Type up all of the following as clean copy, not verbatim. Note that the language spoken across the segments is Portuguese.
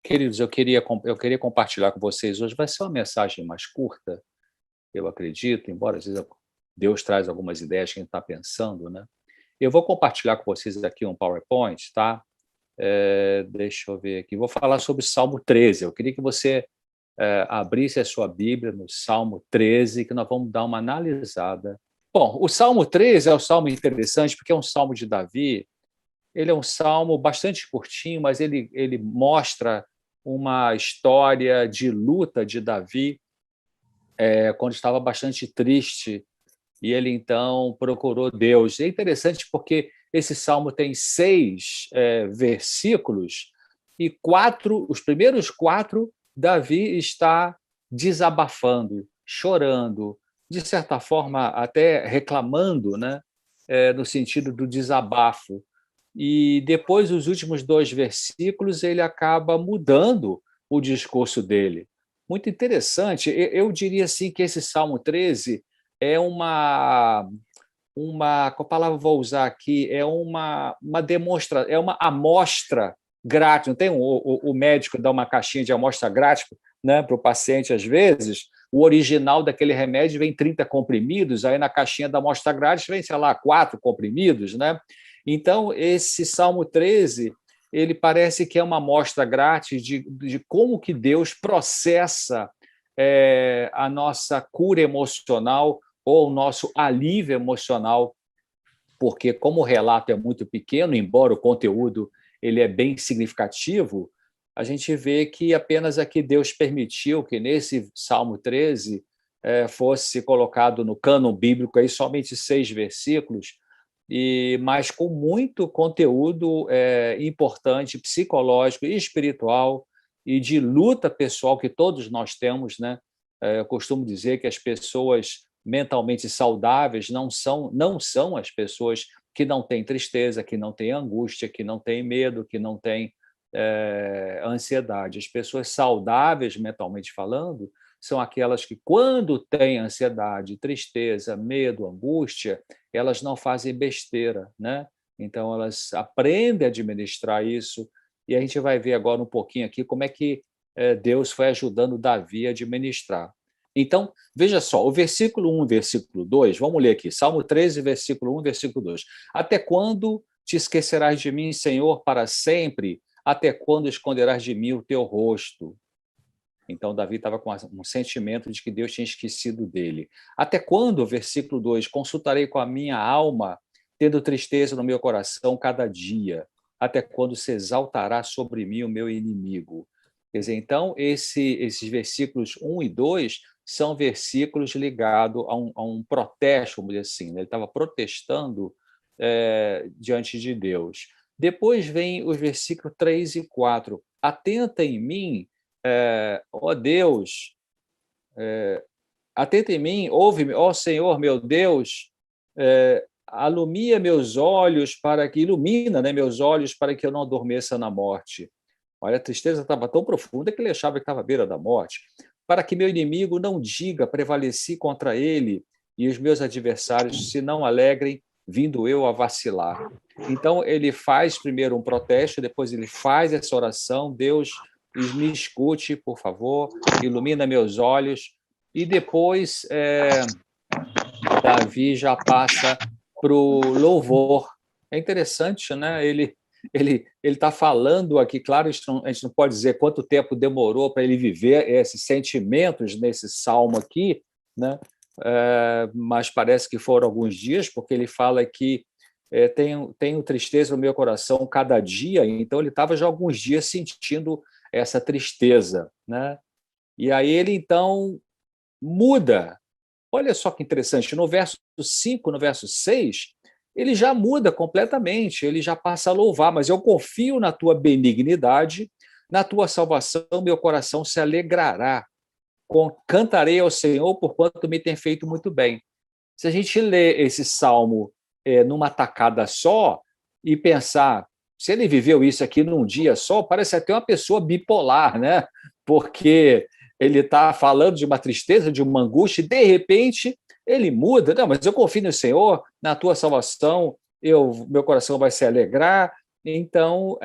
Queridos, eu queria compartilhar com vocês hoje. Vai ser uma mensagem mais curta, eu acredito, embora às vezes Deus traz algumas ideias que a gente está pensando, né? Eu vou compartilhar com vocês aqui um PowerPoint, tá? Deixa eu ver aqui. Vou falar sobre Salmo 13. Eu queria que você abrisse a sua Bíblia no Salmo 13, que nós vamos dar uma analisada. Bom, o Salmo 13 é um salmo interessante porque é um salmo de Davi. Ele é um salmo bastante curtinho, mas ele mostra uma história de luta de Davi, quando estava bastante triste, e ele então procurou Deus. É interessante porque esse salmo tem 6 versículos, e os primeiros 4, Davi está desabafando, chorando, de certa forma até reclamando, né? No sentido do desabafo. E depois, os últimos 2 versículos, ele acaba mudando o discurso dele. Muito interessante. Eu diria assim que esse Salmo 13 é qual palavra vou usar aqui? É uma demonstra, é uma amostra grátis. Não tem o médico dá uma caixinha de amostra grátis, né, para o paciente, às vezes? O original daquele remédio vem 30 comprimidos, aí na caixinha da amostra grátis vem, sei lá, 4 comprimidos, né? Então, esse Salmo 13, ele parece que é uma amostra grátis de como que Deus processa a nossa cura emocional ou o nosso alívio emocional, porque como o relato é muito pequeno, embora o conteúdo ele é bem significativo, a gente vê que apenas aqui Deus permitiu que nesse Salmo 13 fosse colocado no cânon bíblico aí somente 6 versículos, mas com muito conteúdo importante, psicológico e espiritual, e de luta pessoal que todos nós temos, né? Eu costumo dizer que as pessoas mentalmente saudáveis não são as pessoas que não têm tristeza, que não têm angústia, que não têm medo, que não têm ansiedade. As pessoas saudáveis, mentalmente falando, são aquelas que, quando têm ansiedade, tristeza, medo, angústia, elas não fazem besteira, né? Então, elas aprendem a administrar isso, e a gente vai ver agora um pouquinho aqui como é que Deus foi ajudando Davi a administrar. Então, veja só, o versículo 1, versículo 2, vamos ler aqui, Salmo 13, versículo 1, versículo 2. Até quando te esquecerás de mim, Senhor, para sempre? Até quando esconderás de mim o teu rosto? Então, Davi estava com um sentimento de que Deus tinha esquecido dele. Até quando, versículo 2, consultarei com a minha alma, tendo tristeza no meu coração cada dia? Até quando se exaltará sobre mim o meu inimigo? Quer dizer, então, esses versículos 1 e 2 são versículos ligados a um protesto, vamos dizer assim, né? Ele estava protestando diante de Deus. Depois vem os versículos 3 e 4. Atenta em mim, ó Deus, atenta em mim, ouve-me, ó Senhor, meu Deus, alumia meus olhos para que, ilumina, né, meus olhos para que eu não adormeça na morte. Olha, a tristeza estava tão profunda que ele achava que estava à beira da morte. Para que meu inimigo não diga, prevaleci contra ele, e os meus adversários se não alegrem, vindo eu a vacilar. Então, ele faz primeiro um protesto, depois ele faz essa oração, Deus, me escute, por favor, ilumina meus olhos, e depois Davi já passa para o louvor. É interessante, né? Ele está falando aqui, claro, a gente não pode dizer quanto tempo demorou para ele viver esses sentimentos nesse salmo aqui, né? Mas parece que foram alguns dias, porque ele fala que tenho tristeza no meu coração cada dia, então ele estava já alguns dias sentindo essa tristeza, né? E aí ele então muda. Olha só que interessante, no verso 5, no verso 6, ele já muda completamente, ele já passa a louvar, mas eu confio na tua benignidade, na tua salvação, meu coração se alegrará. Cantarei ao Senhor, porquanto me tem feito muito bem. Se a gente lê esse salmo numa tacada só e pensar, se ele viveu isso aqui num dia só, parece até uma pessoa bipolar, né? Porque ele está falando de uma tristeza, de uma angústia, e de repente ele muda. Não, mas eu confio no Senhor, na tua salvação, meu coração vai se alegrar, Então,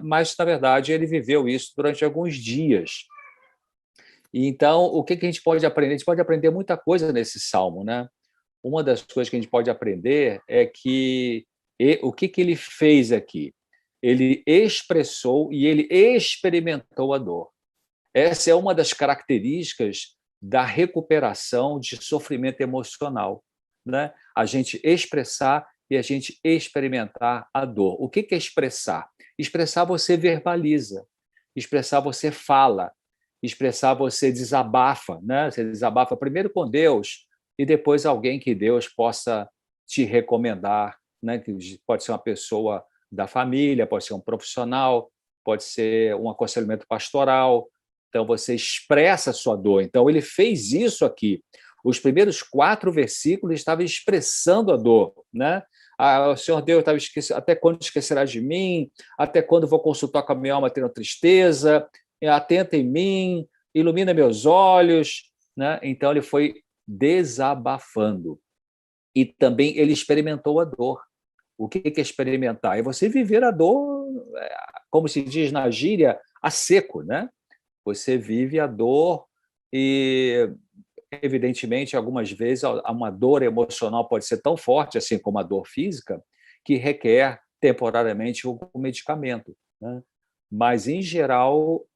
mas, na verdade, ele viveu isso durante alguns dias. E, então, o que a gente pode aprender? A gente pode aprender muita coisa nesse salmo, né? Uma das coisas que a gente pode aprender é que o que ele fez aqui? Ele expressou e ele experimentou a dor. Essa é uma das características da recuperação de sofrimento emocional, né? A gente expressar e a gente experimentar a dor. O que é expressar? Expressar você verbaliza, expressar você fala, expressar você desabafa, né? Você desabafa primeiro com Deus e depois alguém que Deus possa te recomendar, né? Que pode ser uma pessoa da família, pode ser um profissional, pode ser um aconselhamento pastoral. Então, você expressa a sua dor. Então, ele fez isso aqui. Os primeiros 4 versículos estavam expressando a dor, né? O Senhor Deus estava esquecendo, até quando esquecerás de mim? Até quando vou consultar com a minha alma tendo tristeza? Atenta em mim, ilumina meus olhos, né? Então, ele foi desabafando. E também ele experimentou a dor. O que é experimentar? É você viver a dor, como se diz na gíria, a seco, né? Você vive a dor e, evidentemente, algumas vezes uma dor emocional pode ser tão forte, assim como a dor física, que requer temporariamente um medicamento, né? Mas, em geral,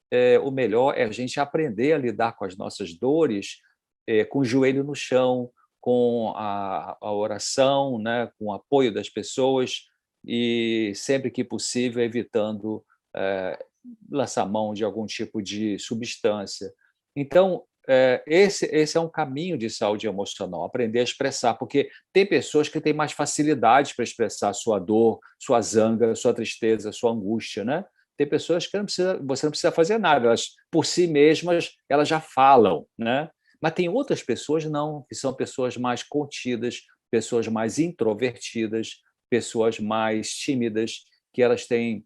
o melhor é a gente aprender a lidar com as nossas dores com o joelho no chão, com a oração, né? Com o apoio das pessoas e, sempre que possível, evitando lançar mão de algum tipo de substância. Então, esse é um caminho de saúde emocional, aprender a expressar, porque tem pessoas que têm mais facilidade para expressar sua dor, sua zanga, sua tristeza, sua angústia, né? Tem pessoas que você não precisa fazer nada, elas, por si mesmas, elas já falam, né? Mas tem outras pessoas não, que são pessoas mais contidas, pessoas mais introvertidas, pessoas mais tímidas, que elas têm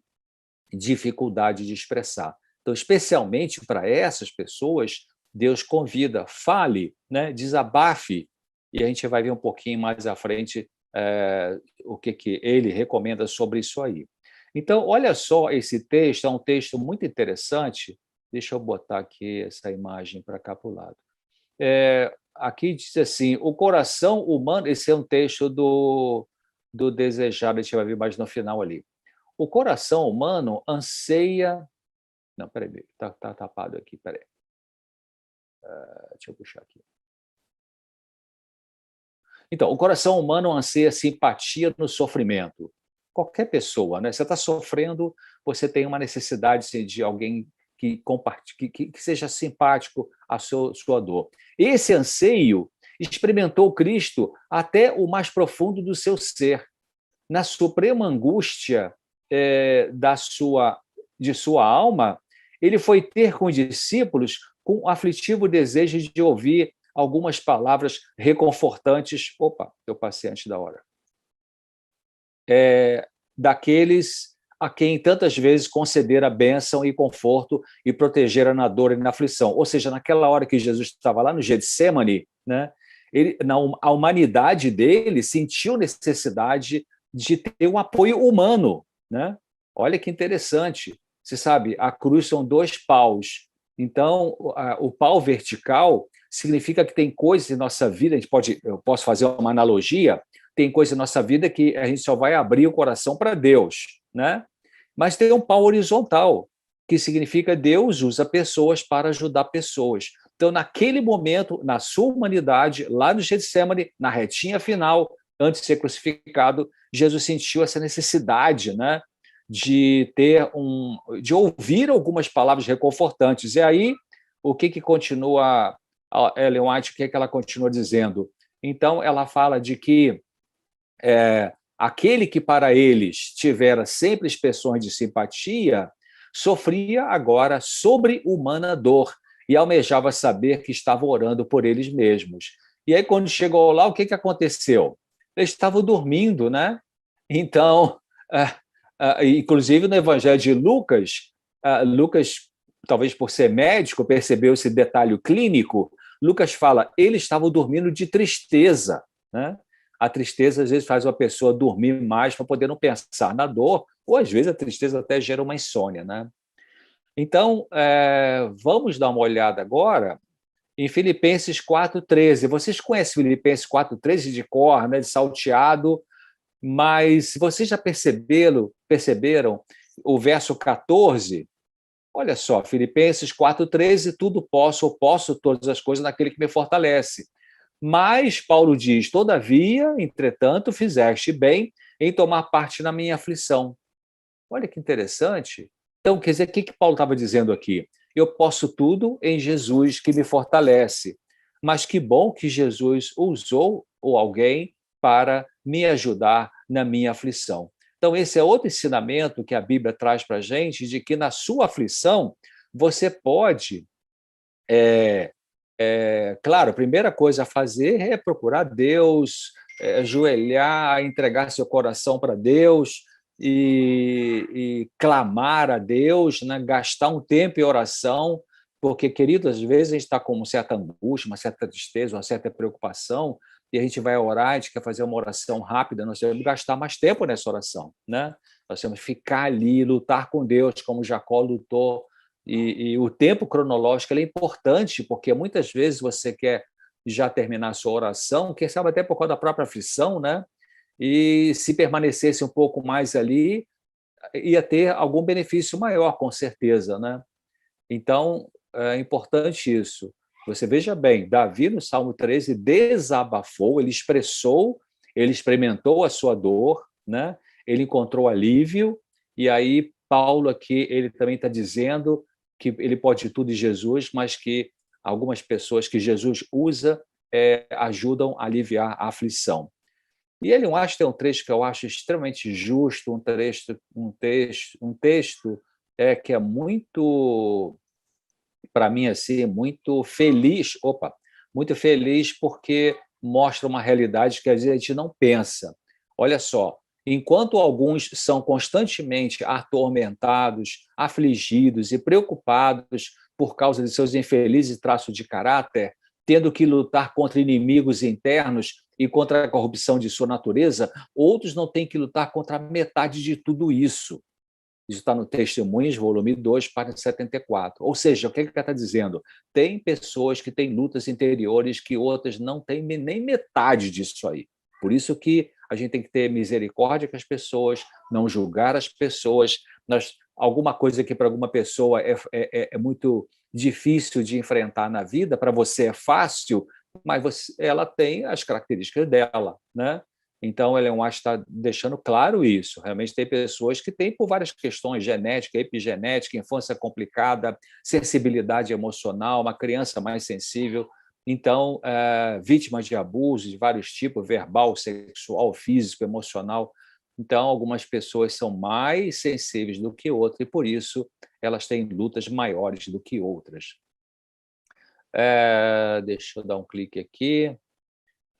dificuldade de expressar. Então, especialmente para essas pessoas, Deus convida, fale, né? Desabafe, e a gente vai ver um pouquinho mais à frente o que ele recomenda sobre isso aí. Então, olha só, esse texto é um texto muito interessante. Deixa eu botar aqui essa imagem para cá para o lado. Aqui diz assim, o coração humano, esse é um texto do Desejado, a gente vai ver mais no final ali. O coração humano anseia. Não, peraí, está tapado aqui, peraí. Deixa eu puxar aqui. Então, o coração humano anseia simpatia no sofrimento. Qualquer pessoa, né? Você está sofrendo, você tem uma necessidade assim, de alguém que compartilhe, que seja simpático à sua dor. Esse anseio experimentou Cristo até o mais profundo do seu ser. Na suprema angústia de sua alma, ele foi ter com os discípulos com o aflitivo desejo de ouvir algumas palavras reconfortantes. Opa, eu passei antes da hora. Daqueles a quem tantas vezes concedera bênção e conforto e protegera na dor e na aflição. Ou seja, naquela hora que Jesus estava lá no Getsemane, né, a humanidade dele sentiu necessidade de ter um apoio humano, né? Olha que interessante. Você sabe, a cruz são 2 paus. Então, o pau vertical significa que tem coisas em nossa vida, eu posso fazer uma analogia, tem coisa em nossa vida que a gente só vai abrir o coração para Deus, né? Mas tem um pau horizontal, que significa Deus usa pessoas para ajudar pessoas. Então, naquele momento, na sua humanidade, lá no Getsemane, na retinha final, antes de ser crucificado, Jesus sentiu essa necessidade, né, de ouvir algumas palavras reconfortantes. E aí, o que continua a Ellen White, o que ela continua dizendo? Então, ela fala de que aquele que para eles tivera sempre expressões de simpatia, sofria agora sobre-humana dor e almejava saber que estava orando por eles mesmos. E aí, quando chegou lá, o que aconteceu? Eles estavam dormindo, né? Então, inclusive no Evangelho de Lucas, Lucas, talvez por ser médico, percebeu esse detalhe clínico. Lucas fala, eles estavam dormindo de tristeza, né? A tristeza, às vezes, faz uma pessoa dormir mais para poder não pensar na dor ou às vezes a tristeza até gera uma insônia, né? Então, vamos dar uma olhada agora em Filipenses 4,13. Vocês conhecem Filipenses 4,13 de cor, né, de salteado, mas vocês já perceberam o verso 14? Olha só, Filipenses 4,13, tudo posso, eu posso todas as coisas naquele que me fortalece. Mas Paulo diz, todavia, entretanto, fizeste bem em tomar parte na minha aflição. Olha que interessante. Então, quer dizer, o que Paulo estava dizendo aqui? Eu posso tudo em Jesus que me fortalece. Mas que bom que Jesus usou ou alguém para me ajudar na minha aflição. Então, esse é outro ensinamento que a Bíblia traz para a gente, de que na sua aflição você pode, claro, a primeira coisa a fazer é procurar Deus, ajoelhar, entregar seu coração para Deus, e clamar a Deus, né? Gastar um tempo em oração, porque, querido, às vezes a gente está com uma certa angústia, uma certa tristeza, uma certa preocupação, e a gente vai orar, a gente quer fazer uma oração rápida, nós temos que gastar mais tempo nessa oração, né? Nós temos que ficar ali, lutar com Deus, como Jacó lutou, e o tempo cronológico é importante, porque muitas vezes você quer já terminar a sua oração, quem sabe até por causa da própria aflição, né? E se permanecesse um pouco mais ali, ia ter algum benefício maior, com certeza, né? Então, é importante isso. Você veja bem, Davi, no Salmo 13, desabafou, ele expressou, ele experimentou a sua dor, né? Ele encontrou alívio, e aí Paulo aqui, ele também está dizendo que ele pode tudo em Jesus, mas que algumas pessoas que Jesus usa ajudam a aliviar a aflição. E ele acho que tem um trecho que eu acho extremamente justo, um texto que é muito, para mim, assim, muito feliz, muito feliz porque mostra uma realidade que às vezes a gente não pensa. Olha só, enquanto alguns são constantemente atormentados, afligidos e preocupados por causa de seus infelizes traços de caráter, tendo que lutar contra inimigos internos e contra a corrupção de sua natureza, outros não têm que lutar contra metade de tudo isso. Isso está no Testemunhos, volume 2, página 74. Ou seja, o que ele está dizendo? Tem pessoas que têm lutas interiores que outras não têm nem metade disso aí. Por isso que a gente tem que ter misericórdia com as pessoas, não julgar as pessoas. Alguma coisa que para alguma pessoa é muito difícil de enfrentar na vida, para você é fácil, mas ela tem as características dela, né? Então, Ellen White está deixando claro isso. Realmente tem pessoas que têm, por várias questões, genética, epigenética, infância complicada, sensibilidade emocional, uma criança mais sensível. Então, vítimas de abuso de vários tipos, verbal, sexual, físico, emocional. Então, algumas pessoas são mais sensíveis do que outras e, por isso, elas têm lutas maiores do que outras. Deixa eu dar um clique aqui.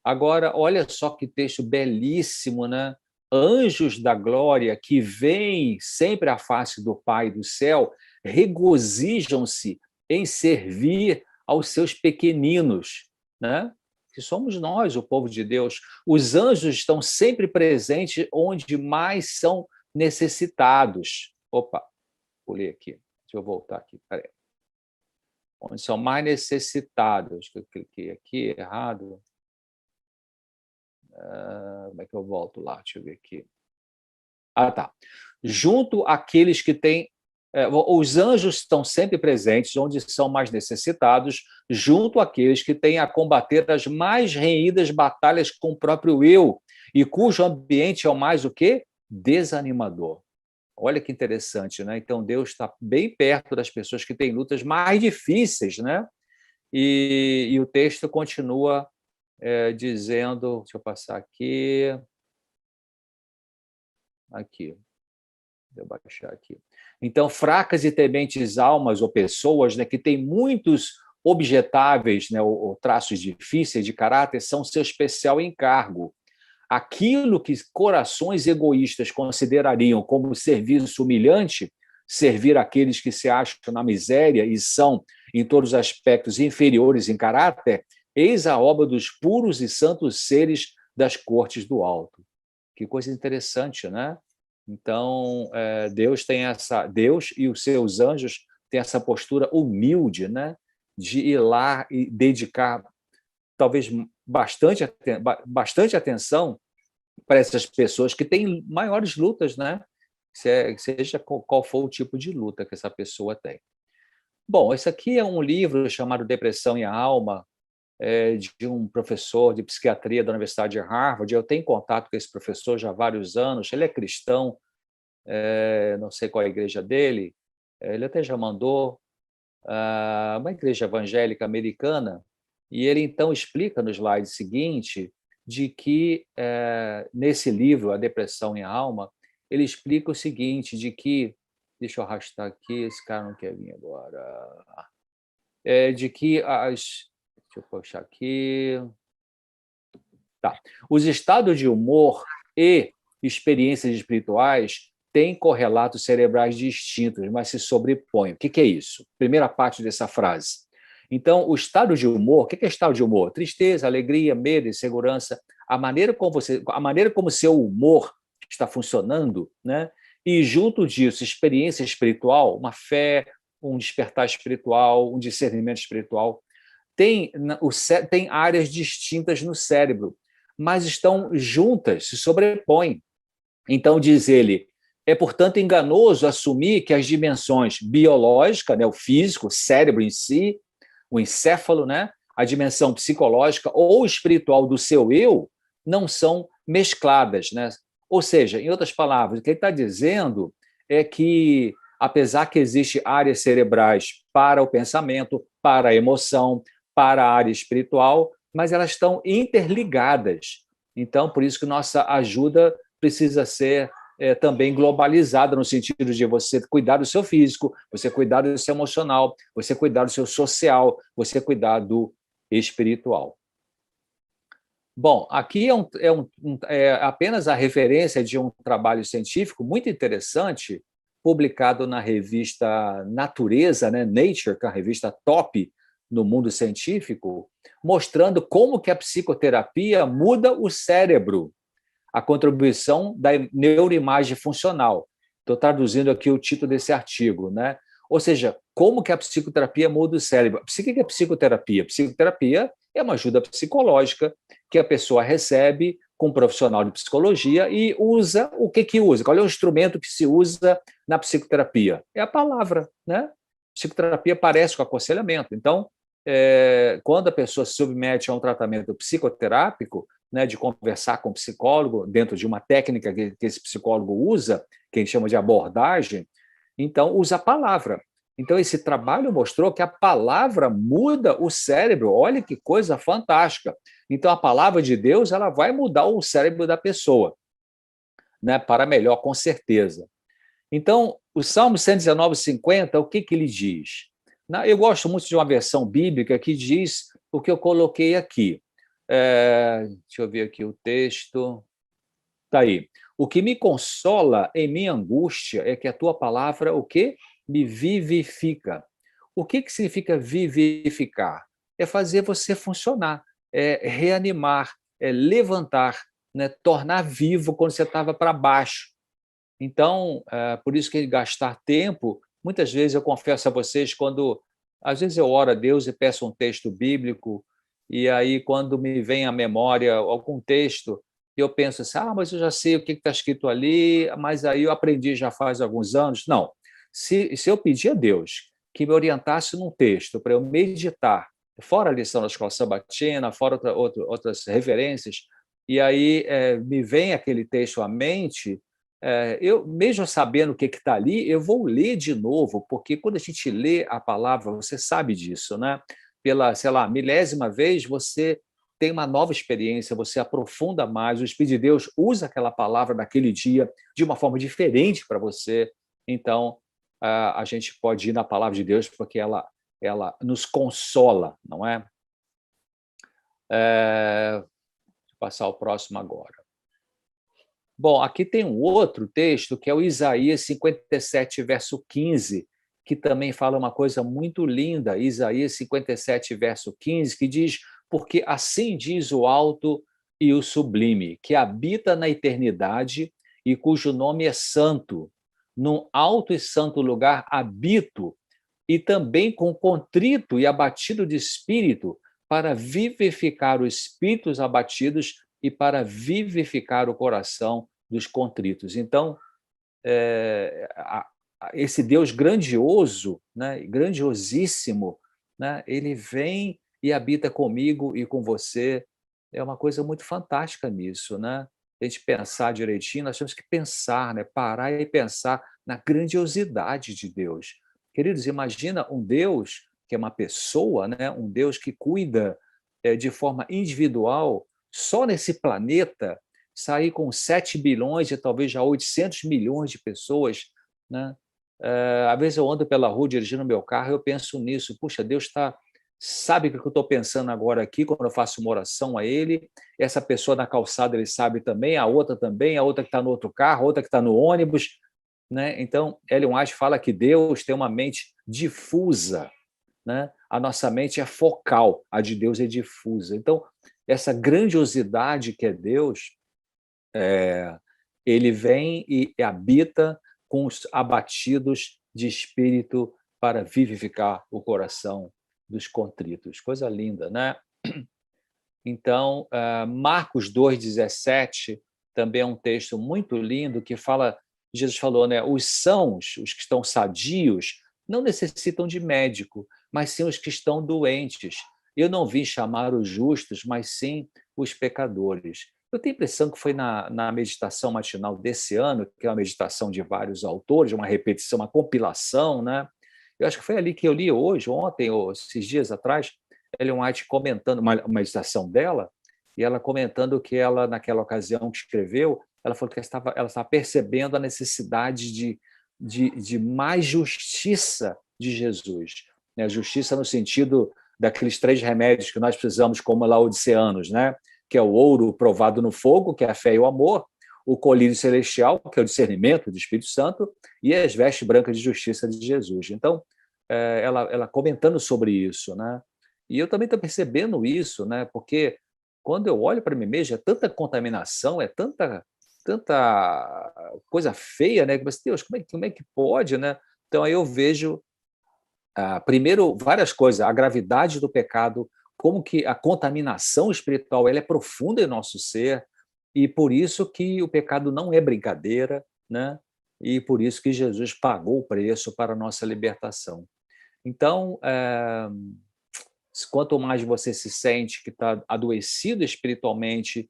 Agora, olha só que texto belíssimo, né? Anjos da glória que vêm sempre à face do Pai do céu, regozijam-se em servir aos seus pequeninos, né? Que somos nós, o povo de Deus. Os anjos estão sempre presentes onde mais são necessitados. Pulei aqui. Deixa eu voltar aqui, peraí. Onde são mais necessitados. Eu cliquei aqui errado. Como é que eu volto lá? Deixa eu ver aqui. Tá. Junto àqueles que têm. Os anjos estão sempre presentes onde são mais necessitados, junto àqueles que têm a combater as mais renhidas batalhas com o próprio eu, e cujo ambiente é o mais o quê? Desanimador. Olha que interessante, né? Então, Deus está bem perto das pessoas que têm lutas mais difíceis, né? E o texto continua dizendo, deixa eu passar aqui, deixa eu baixar aqui. Então, fracas e tementes almas ou pessoas, né, que têm muitos objetáveis, né, ou traços difíceis de caráter, são seu especial encargo. Aquilo que corações egoístas considerariam como serviço humilhante, servir aqueles que se acham na miséria e são, em todos os aspectos, inferiores em caráter, eis a obra dos puros e santos seres das cortes do alto. Que coisa interessante, né? Então, Deus e os seus anjos têm essa postura humilde, né, de ir lá e dedicar talvez bastante atenção para essas pessoas que têm maiores lutas, né? Seja qual for o tipo de luta que essa pessoa tem. Bom, esse aqui é um livro chamado Depressão e a Alma, de um professor de psiquiatria da Universidade de Harvard. Eu tenho contato com esse professor já há vários anos. Ele é cristão, não sei qual é a igreja dele. Ele até já mandou uma igreja evangélica americana, e ele então explica no slide seguinte de que, nesse livro, A Depressão e a Alma, ele explica o seguinte, de que, deixa eu arrastar aqui, esse cara não quer vir agora, de que deixa eu puxar aqui, tá. Os estados de humor e experiências espirituais têm correlatos cerebrais distintos, mas se sobrepõem. O que é isso? Primeira parte dessa frase. Então, o estado de humor, o que é estado de humor? Tristeza, alegria, medo, insegurança. A maneira como seu humor está funcionando, né? E junto disso, experiência espiritual, uma fé, um despertar espiritual, um discernimento espiritual, tem áreas distintas no cérebro, mas estão juntas, se sobrepõem. Então, diz ele, é, portanto, enganoso assumir que as dimensões biológica, né, o físico, o cérebro em si, o encéfalo, né, a dimensão psicológica ou espiritual do seu eu, não são mescladas, né? Ou seja, em outras palavras, o que ele está dizendo é que, apesar que existem áreas cerebrais para o pensamento, para a emoção, para a área espiritual, mas elas estão interligadas. Então, por isso que nossa ajuda precisa ser também globalizada, no sentido de você cuidar do seu físico, você cuidar do seu emocional, você cuidar do seu social, você cuidar do espiritual. Bom, aqui é apenas a referência de um trabalho científico muito interessante, publicado na revista Natureza, né, Nature, que é a revista top no mundo científico, mostrando como que a psicoterapia muda o cérebro, a contribuição da neuroimagem funcional. Estou traduzindo aqui o título desse artigo, né? Ou seja, como que a psicoterapia muda o cérebro? O que é psicoterapia? Psicoterapia é uma ajuda psicológica que a pessoa recebe com um profissional de psicologia e usa. O que usa? Qual é o instrumento que se usa na psicoterapia? É a palavra, né? Psicoterapia parece com aconselhamento. Então, quando a pessoa se submete a um tratamento psicoterápico, né, de conversar com o psicólogo, dentro de uma técnica que esse psicólogo usa, que a gente chama de abordagem, então usa a palavra. Então, esse trabalho mostrou que a palavra muda o cérebro. Olha que coisa fantástica. Então, a palavra de Deus ela vai mudar o cérebro da pessoa, né, para melhor, com certeza. Então, o Salmo 119:50, o que ele diz? Eu gosto muito de uma versão bíblica que diz o que eu coloquei aqui. Deixa eu ver aqui o texto. Está aí. O que me consola em minha angústia é que a tua palavra, o quê? Me vivifica. O que significa vivificar? É fazer você funcionar, é reanimar, é levantar, né? Tornar vivo quando você estava para baixo. Então, por isso que gastar tempo, muitas vezes eu confesso a vocês, às vezes eu oro a Deus e peço um texto bíblico, e aí quando me vem à memória algum texto, eu penso assim, mas eu já sei o que está escrito ali, mas aí eu aprendi já faz alguns anos. Não, se eu pedir a Deus que me orientasse num texto para eu meditar, fora a lição da escola sabatina, fora outras referências, e aí me vem aquele texto à mente, eu, mesmo sabendo o que está ali, eu vou ler de novo, porque quando a gente lê a palavra, você sabe disso, né? Pela, sei lá, milésima vez, você tem uma nova experiência, você aprofunda mais, o Espírito de Deus usa aquela palavra naquele dia de uma forma diferente para você. Então, a gente pode ir na palavra de Deus porque ela nos consola, não é? Vou passar o próximo agora. Bom, aqui tem um outro texto, que é o Isaías 57, verso 15, que também fala uma coisa muito linda, Isaías 57, verso 15, que diz, porque assim diz o alto e o sublime, que habita na eternidade e cujo nome é santo. Num alto e santo lugar habito, e também com contrito e abatido de espírito, para vivificar os espíritos abatidos e para vivificar o coração dos contritos. Então, esse Deus grandioso, né, grandiosíssimo, né, ele vem e habita comigo e com você. É uma coisa muito fantástica nisso, né? A gente pensar direitinho, nós temos que pensar, né? Parar e pensar na grandiosidade de Deus. Queridos, imagina um Deus que é uma pessoa, né? Um Deus que cuida de forma individual, só nesse planeta, sair com 7 bilhões e talvez já 800 milhões de pessoas, né? Às vezes eu ando pela rua dirigindo meu carro e eu penso nisso. Puxa, Deus sabe o que eu estou pensando agora aqui quando eu faço uma oração a Ele. Essa pessoa na calçada Ele sabe também, a outra também, a outra que está no outro carro, a outra que está no ônibus, né? Então, Ellen White fala que Deus tem uma mente difusa, né? A nossa mente é focal, a de Deus é difusa. Então, essa grandiosidade que é Deus, ele vem e habita com os abatidos de espírito para vivificar o coração dos contritos. Coisa linda, né? Então, Marcos 2,17 também é um texto muito lindo que fala, Jesus falou, né? Os sãos, os que estão sadios, não necessitam de médico, mas sim os que estão doentes. Eu não vim chamar os justos, mas sim os pecadores. Eu tenho a impressão que foi na meditação matinal desse ano, que é uma meditação de vários autores, uma repetição, uma compilação, né? Eu acho que foi ali que eu li hoje, ontem, ou esses dias atrás, Ellen White comentando uma meditação dela, e ela comentando que ela, naquela ocasião que escreveu, ela falou que ela estava percebendo a necessidade de mais justiça de Jesus. Né? Justiça no sentido daqueles 3 remédios que nós precisamos como laodiceanos, né? Que é o ouro provado no fogo, que é a fé e o amor, o colírio celestial, que é o discernimento do Espírito Santo, e as vestes brancas de justiça de Jesus. Então, ela comentando sobre isso, né? E eu também estou percebendo isso, né? Porque quando eu olho para mim mesmo, é tanta contaminação, é tanta coisa feia, né? Mas, Deus, como é que pode, né? Então, aí eu vejo, primeiro, várias coisas. A gravidade do pecado, como que a contaminação espiritual ela é profunda em nosso ser, e por isso que o pecado não é brincadeira, né? E por isso que Jesus pagou o preço para a nossa libertação. Então, quanto mais você se sente que está adoecido espiritualmente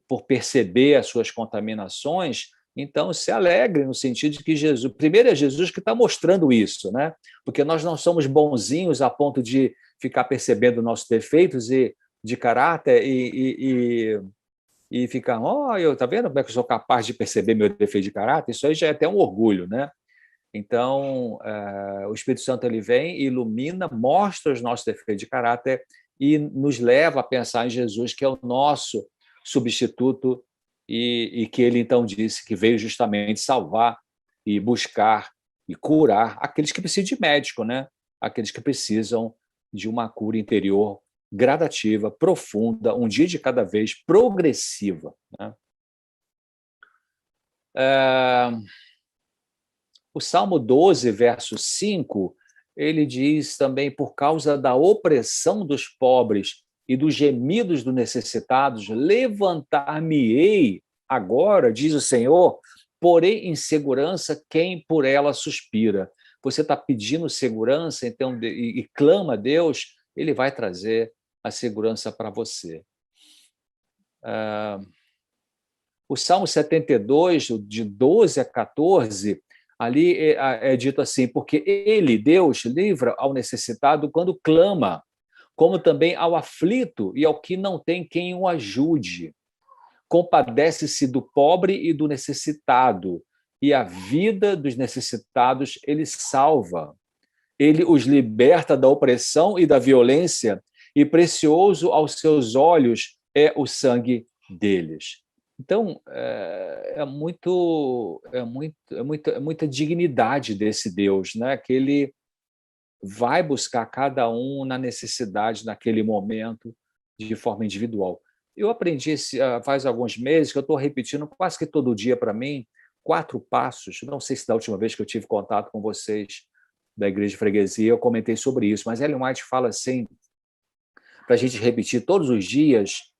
por perceber as suas contaminações, então se alegre no sentido de que Jesus, primeiro é Jesus que está mostrando isso, né? Porque nós não somos bonzinhos a ponto de ficar percebendo nossos defeitos de caráter e ficar, tá vendo como é que eu sou capaz de perceber meu defeito de caráter? Isso aí já é até um orgulho, né? Então, o Espírito Santo ele vem, ilumina, mostra os nossos defeitos de caráter e nos leva a pensar em Jesus, que é o nosso substituto e que ele então disse que veio justamente salvar e buscar e curar aqueles que precisam de médico, né? Aqueles que precisam de uma cura interior gradativa, profunda, um dia de cada vez, progressiva, né? O Salmo 12, verso 5, ele diz também, por causa da opressão dos pobres e dos gemidos dos necessitados, levantar-me-ei agora, diz o Senhor, porém em segurança quem por ela suspira. Você está pedindo segurança, então, e clama a Deus, ele vai trazer a segurança para você. O Salmo 72, de 12 a 14, ali é dito assim, porque ele, Deus, livra ao necessitado quando clama, como também ao aflito e ao que não tem quem o ajude. Compadece-se do pobre e do necessitado, e a vida dos necessitados ele salva. Ele os liberta da opressão e da violência, e precioso aos seus olhos é o sangue deles. Então, é muita dignidade desse Deus, né? Que ele vai buscar cada um na necessidade, naquele momento, de forma individual. Eu aprendi faz alguns meses que eu estou repetindo quase que todo dia para mim 4 passos. Não sei se da última vez que eu tive contato com vocês da Igreja de Freguesia eu comentei sobre isso, mas Ellen White fala assim, para a gente repetir todos os dias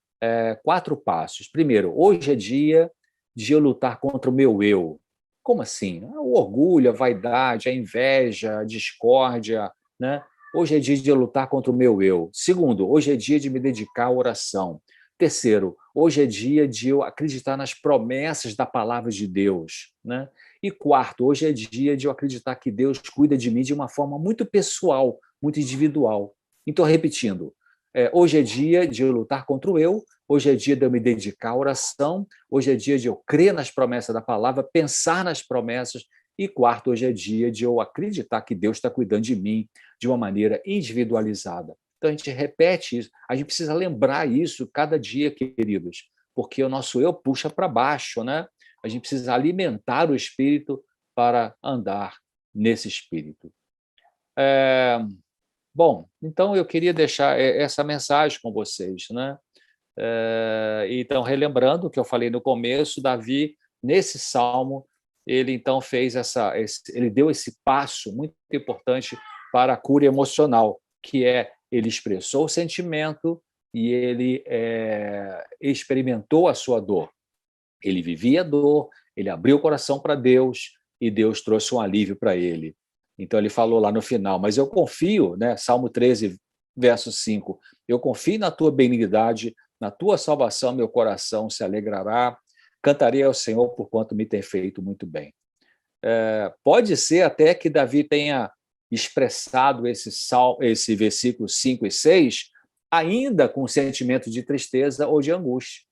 4 passos. Primeiro, hoje é dia de eu lutar contra o meu eu. Como assim? O orgulho, a vaidade, a inveja, a discórdia, né? Hoje é dia de eu lutar contra o meu eu. Segundo, hoje é dia de me dedicar à oração. Terceiro, hoje é dia de eu acreditar nas promessas da palavra de Deus, né? E quarto, hoje é dia de eu acreditar que Deus cuida de mim de uma forma muito pessoal, muito individual. Então, repetindo, hoje é dia de eu lutar contra o eu, hoje é dia de eu me dedicar à oração, hoje é dia de eu crer nas promessas da palavra, pensar nas promessas, e quarto, hoje é dia de eu acreditar que Deus está cuidando de mim de uma maneira individualizada. Então a gente repete isso, a gente precisa lembrar isso cada dia, queridos, porque o nosso eu puxa para baixo, né? A gente precisa alimentar o espírito para andar nesse espírito. Bom, então eu queria deixar essa mensagem com vocês, né? Então, relembrando o que eu falei no começo, Davi, nesse salmo, ele então ele deu esse passo muito importante para a cura emocional, que é ele expressou o sentimento e ele experimentou a sua dor. Ele vivia a dor, ele abriu o coração para Deus e Deus trouxe um alívio para ele. Então ele falou lá no final, mas eu confio, né? Salmo 13, verso 5, eu confio na tua benignidade, na tua salvação, meu coração se alegrará, cantarei ao Senhor por quanto me tem feito muito bem. Pode ser até que Davi tenha expressado esse versículo 5 e 6 ainda com sentimento de tristeza ou de angústia,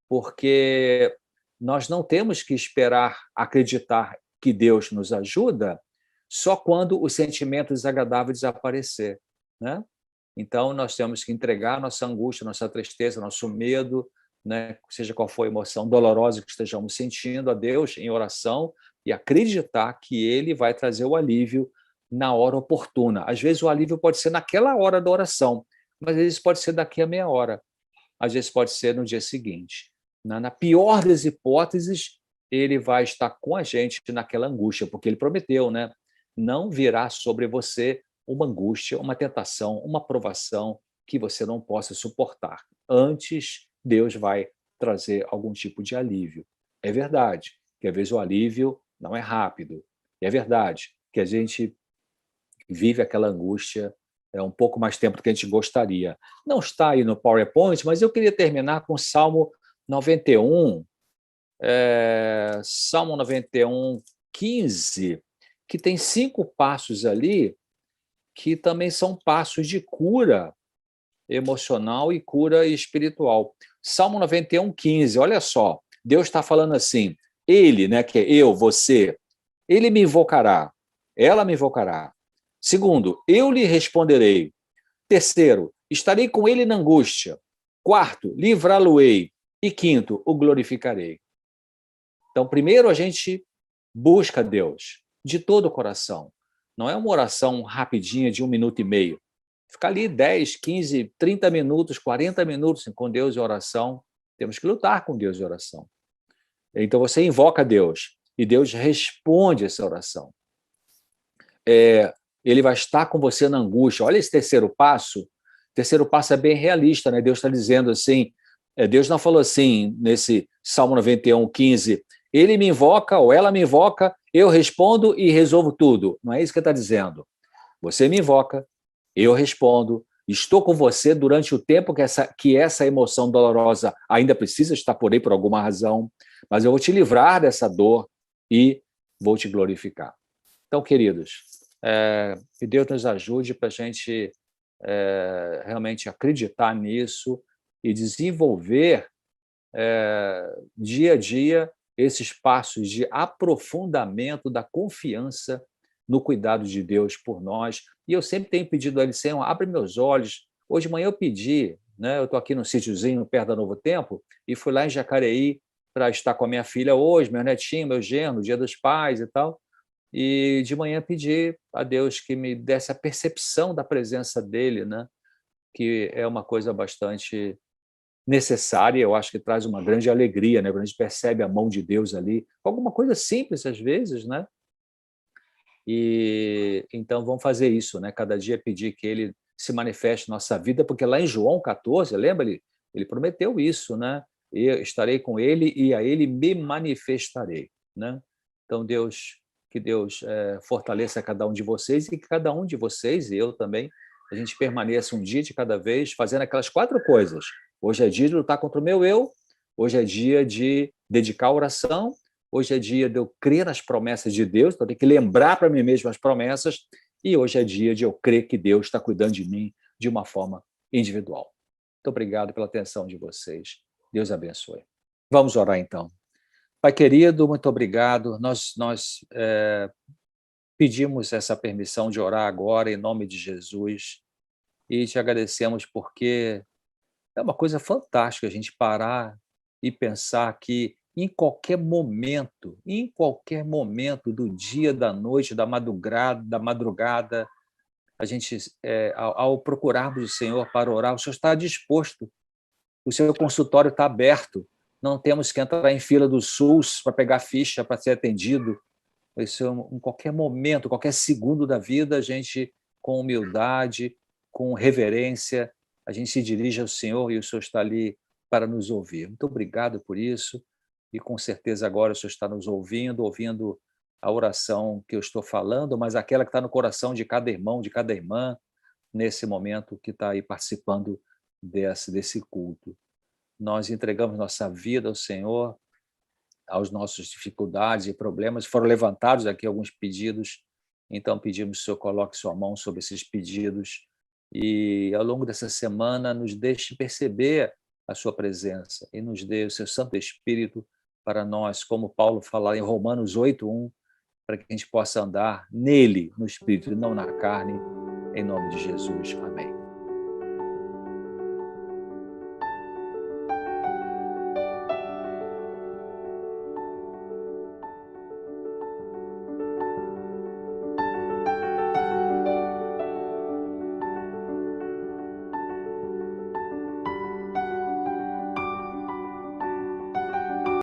porque nós não temos que esperar acreditar que Deus nos ajuda só quando o sentimento desagradável desaparecer, né? Então, nós temos que entregar nossa angústia, nossa tristeza, nosso medo, né? Seja qual for a emoção dolorosa que estejamos sentindo, a Deus em oração e acreditar que Ele vai trazer o alívio na hora oportuna. Às vezes, o alívio pode ser naquela hora da oração, mas às vezes pode ser daqui a meia hora, às vezes pode ser no dia seguinte. Na pior das hipóteses, Ele vai estar com a gente naquela angústia, porque Ele prometeu, né? Não virá sobre você uma angústia, uma tentação, uma provação que você não possa suportar. Antes, Deus vai trazer algum tipo de alívio. É verdade que às vezes o alívio não é rápido. É verdade que a gente vive aquela angústia um pouco mais tempo do que a gente gostaria. Não está aí no PowerPoint, mas eu queria terminar com o Salmo 91, Salmo 91, 15, que tem 5 passos ali que também são passos de cura emocional e cura espiritual. Salmo 91, 15, olha só, Deus está falando assim, ele, né, que é eu, você, ele me invocará, ela me invocará. Segundo, eu lhe responderei. Terceiro, estarei com ele na angústia. Quarto, livrá-lo-ei. E quinto, o glorificarei. Então, primeiro a gente busca Deus de todo o coração. Não é uma oração rapidinha de 1 minuto e meio. Ficar ali 10, 15, 30 minutos, 40 minutos com Deus em oração. Temos que lutar com Deus em oração. Então você invoca Deus e Deus responde essa oração. Ele vai estar com você na angústia. Olha esse terceiro passo. O terceiro passo é bem realista, né? Deus está dizendo assim, Deus não falou assim nesse Salmo 91, 15, ele me invoca ou ela me invoca, eu respondo e resolvo tudo. Não é isso que ele está dizendo. Você me invoca, eu respondo, estou com você durante o tempo que essa emoção dolorosa ainda precisa estar por aí por alguma razão, mas eu vou te livrar dessa dor e vou te glorificar. Então, queridos, que Deus nos ajude para a gente realmente acreditar nisso e desenvolver dia a dia esses passos de aprofundamento da confiança no cuidado de Deus por nós. E eu sempre tenho pedido a Ele, Senhor, abre meus olhos. Hoje de manhã eu pedi, né? Eu estou aqui num sítiozinho perto da Novo Tempo e fui lá em Jacareí para estar com a minha filha hoje, meu netinho, meu genro, Dia dos Pais e tal. E de manhã pedi a Deus que me desse a percepção da presença dele, né? Que é uma coisa bastante necessária, eu acho que traz uma grande alegria, né? Quando a gente percebe a mão de Deus ali, alguma coisa simples às vezes, né? E então vamos fazer isso, né? Cada dia pedir que Ele se manifeste na nossa vida, porque lá em João 14, lembra? Ele prometeu isso, né? Eu estarei com Ele e a Ele me manifestarei, né? Então que Deus fortaleça cada um de vocês e que cada um de vocês, e eu também, a gente permaneça um dia de cada vez fazendo aquelas 4 coisas. Hoje é dia de lutar contra o meu eu, hoje é dia de dedicar a oração, hoje é dia de eu crer nas promessas de Deus, então eu tenho que lembrar para mim mesmo as promessas, e hoje é dia de eu crer que Deus está cuidando de mim de uma forma individual. Muito obrigado pela atenção de vocês. Deus abençoe. Vamos orar então. Pai querido, muito obrigado. Nós pedimos essa permissão de orar agora em nome de Jesus e te agradecemos porque é uma coisa fantástica a gente parar e pensar que em qualquer momento do dia, da noite, da madrugada, a gente, ao procurarmos o Senhor para orar, o Senhor está disposto, o seu consultório está aberto, não temos que entrar em fila do SUS para pegar ficha para ser atendido. Isso, em qualquer momento, qualquer segundo da vida, a gente, com humildade, com reverência, a gente se dirige ao Senhor e o Senhor está ali para nos ouvir. Muito obrigado por isso e com certeza agora o Senhor está nos ouvindo a oração que eu estou falando, mas aquela que está no coração de cada irmão, de cada irmã, nesse momento que está aí participando desse culto. Nós entregamos nossa vida ao Senhor, aos nossas dificuldades e problemas. Foram levantados aqui alguns pedidos, então pedimos que o Senhor coloque sua mão sobre esses pedidos e, ao longo dessa semana, nos deixe perceber a sua presença e nos dê o seu Santo Espírito para nós, como Paulo fala em Romanos 8:1, para que a gente possa andar nele, no Espírito, e não na carne, em nome de Jesus. Amém.